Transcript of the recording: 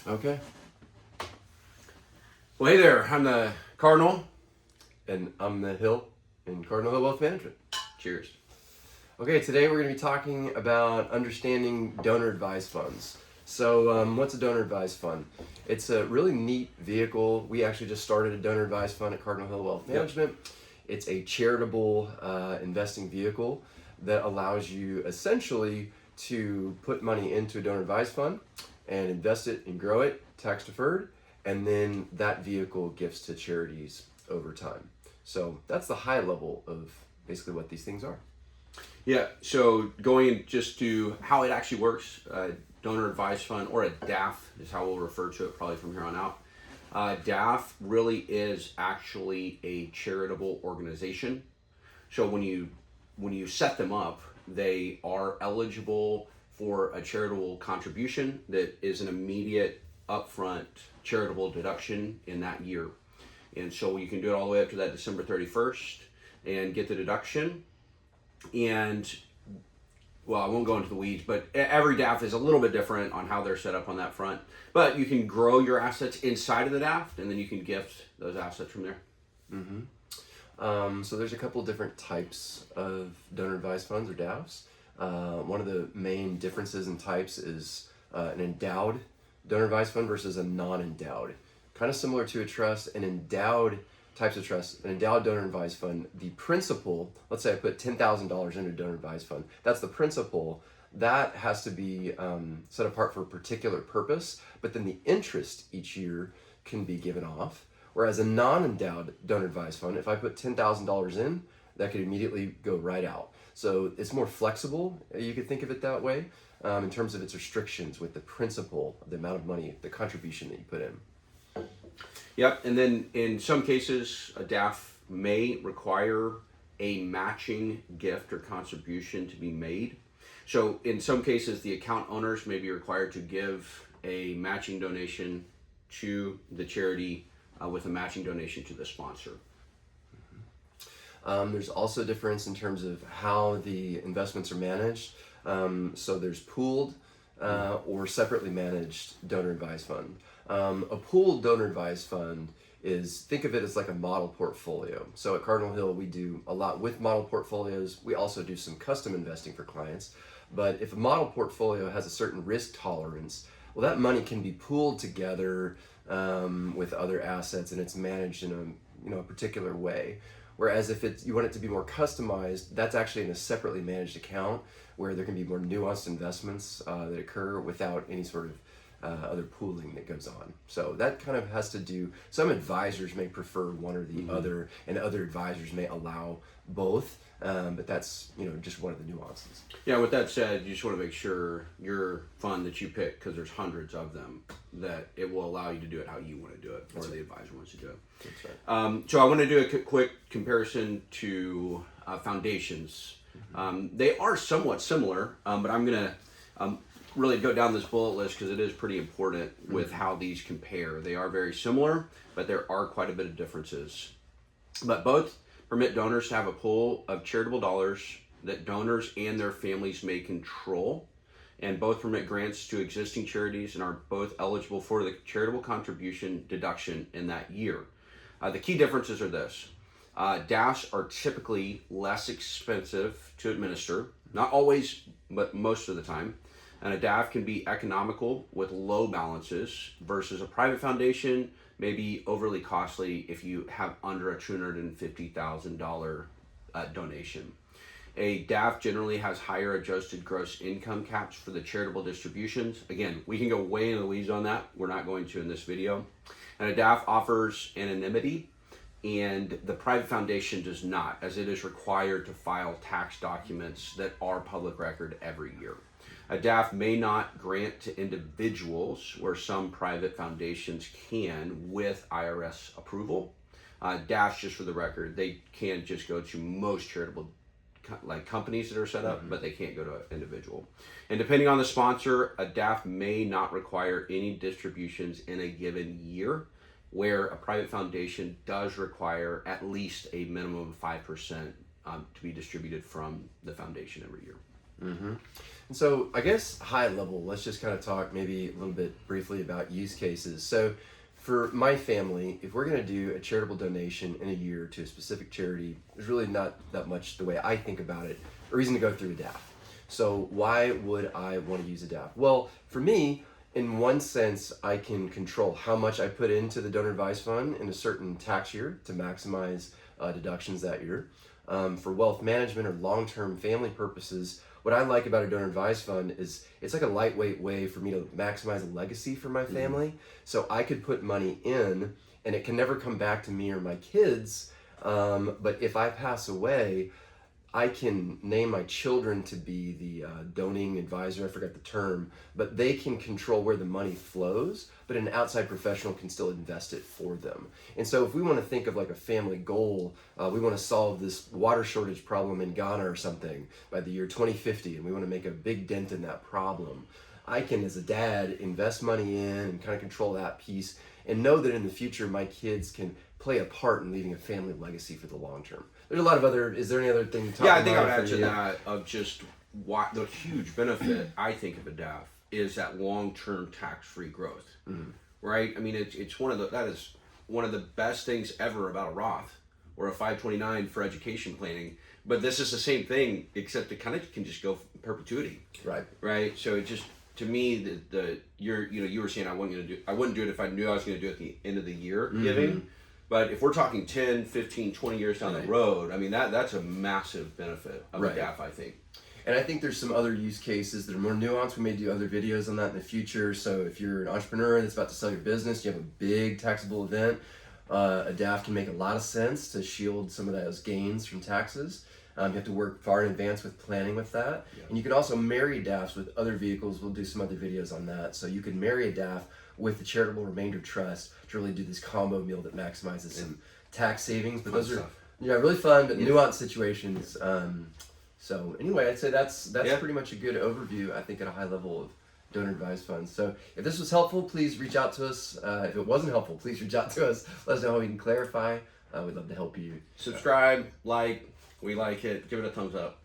Okay. Well, hey there. I'm the Cardinal, and I'm the Hill in Cardinal Hill Wealth Management. Cheers. Okay, today we're going to be talking about understanding donor advised funds. So, what's a donor advised fund? It's a really neat vehicle. We actually just started a donor advised fund at Cardinal Hill Wealth Management. Yep. It's a charitable investing vehicle that allows you essentially to put money into a donor advised fund and invest it and grow it tax deferred, and then that vehicle gifts to charities over time. So that's the high level of basically what these things are. Yeah, so going just to how it actually works, donor advised fund, or a DAF is how we'll refer to it probably from here on out. DAF really is actually a charitable organization. So when you set them up, they are eligible for a charitable contribution that is an immediate upfront charitable deduction in that year. And so you can do it all the way up to that December 31st and get the deduction. And well, I won't go into the weeds, but every DAF is a little bit different on how they're set up on that front. But you can grow your assets inside of the DAF, and then you can gift those assets from there. So there's a couple different types of donor advised funds or DAFs. One of the main differences in types is an endowed donor advised fund versus a non-endowed. Kind of similar to a trust, an endowed types of trust, an endowed donor advised fund, the principal, let's say I put $10,000 into a donor advised fund, that's the principal, that has to be set apart for a particular purpose, but then the interest each year can be given off. Whereas a non-endowed donor advised fund, if I put $10,000 in, that could immediately go right out. So it's more flexible, you could think of it that way, in terms of its restrictions with the principal, the amount of money, the contribution that you put in. Yep, and then in some cases, a DAF may require a matching gift or contribution to be made. So in some cases, the account owners may be required to give a matching donation to the charity with a matching donation to the sponsor. There's also a difference in terms of how the investments are managed. So there's pooled or separately managed donor advised fund. A pooled donor advised fund is, think of it as like a model portfolio. So at Cardinal Hill, we do a lot with model portfolios. We also do some custom investing for clients. But if a model portfolio has a certain risk tolerance, well, that money can be pooled together with other assets, and it's managed in a particular way. Whereas if you want it to be more customized, that's actually in a separately managed account where there can be more nuanced investments that occur without any sort of other pooling that goes on. So that kind of has to do, some advisors may prefer one or the other, and other advisors may allow both, but that's just one of the nuances. Yeah, with that said, you just want to make sure your fund that you pick, because there's hundreds of them, that it will allow you to do it how you want to do it, or the advisor wants to do it. That's right. So I want to do a quick comparison to foundations. They are somewhat similar, but I'm going to really go down this bullet list because it is pretty important with how these compare. They are very similar, but there are quite a bit of differences. But both permit donors to have a pool of charitable dollars that donors and their families may control, and both permit grants to existing charities and are both eligible for the charitable contribution deduction in that year. The key differences are this. DAFs are typically less expensive to administer, not always, but most of the time. And a DAF can be economical with low balances versus a private foundation may be overly costly if you have under a $250,000 donation. A DAF generally has higher adjusted gross income caps for the charitable distributions. Again, we can go way into the weeds on that. We're not going to in this video. And a DAF offers anonymity, and the private foundation does not, as it is required to file tax documents that are public record every year. A DAF may not grant to individuals where some private foundations can with IRS approval. DAFs, just for the record, they can just go to most charitable companies that are set up, but they can't go to an individual. And depending on the sponsor, a DAF may not require any distributions in a given year, where a private foundation does require at least a minimum of 5% to be distributed from the foundation every year. Mm-hmm. And so I guess high level, let's just kind of talk maybe a little bit briefly about use cases. So for my family, if we're going to do a charitable donation in a year to a specific charity, there's really not that much, the way I think about it, a reason to go through a DAF. So why would I want to use a DAF? Well, for me, in one sense, I can control how much I put into the donor advised fund in a certain tax year to maximize deductions that year. For wealth management or long-term family purposes, what I like about a donor advised fund is it's like a lightweight way for me to maximize a legacy for my family. So I could put money in and it can never come back to me or my kids. But if I pass away, I can name my children to be the donating advisor, I forgot the term, but they can control where the money flows, but an outside professional can still invest it for them. And so if we want to think of like a family goal, we want to solve this water shortage problem in Ghana or something by the year 2050, and we want to make a big dent in that problem. I can, as a dad, invest money in and kind of control that piece and know that in the future my kids can play a part in leaving a family legacy for the long term. There's a lot of other, is there any other thing to talk about? Yeah, I think I would add to that of just what the huge benefit I think of a DAF is that long-term tax-free growth, right? I mean, it's one of that is one of the best things ever about a Roth or a 529 for education planning. But this is the same thing, except it kind of can just go perpetuity, right? So it just, to me, you were saying I wouldn't do it if I knew I was going to do it at the end of the year giving. But if we're talking 10, 15, 20 years down the road, I mean, that's a massive benefit of a DAF, I think. And I think there's some other use cases that are more nuanced. We may do other videos on that in the future. So if you're an entrepreneur that's about to sell your business, you have a big taxable event, a DAF can make a lot of sense to shield some of those gains from taxes. You have to work far in advance with planning with that. Yeah. And you can also marry DAFs with other vehicles. We'll do some other videos on that. So you can marry a DAF with the charitable remainder trust to really do this combo meal that maximizes some tax savings. But those are really fun but nuanced situations. So anyway, I'd say that's pretty much a good overview, I think, at a high level of donor advised funds. So if this was helpful, please reach out to us. If it wasn't helpful, please reach out to us. Let us know how we can clarify. We'd love to help you. Subscribe, like, we like it, give it a thumbs up.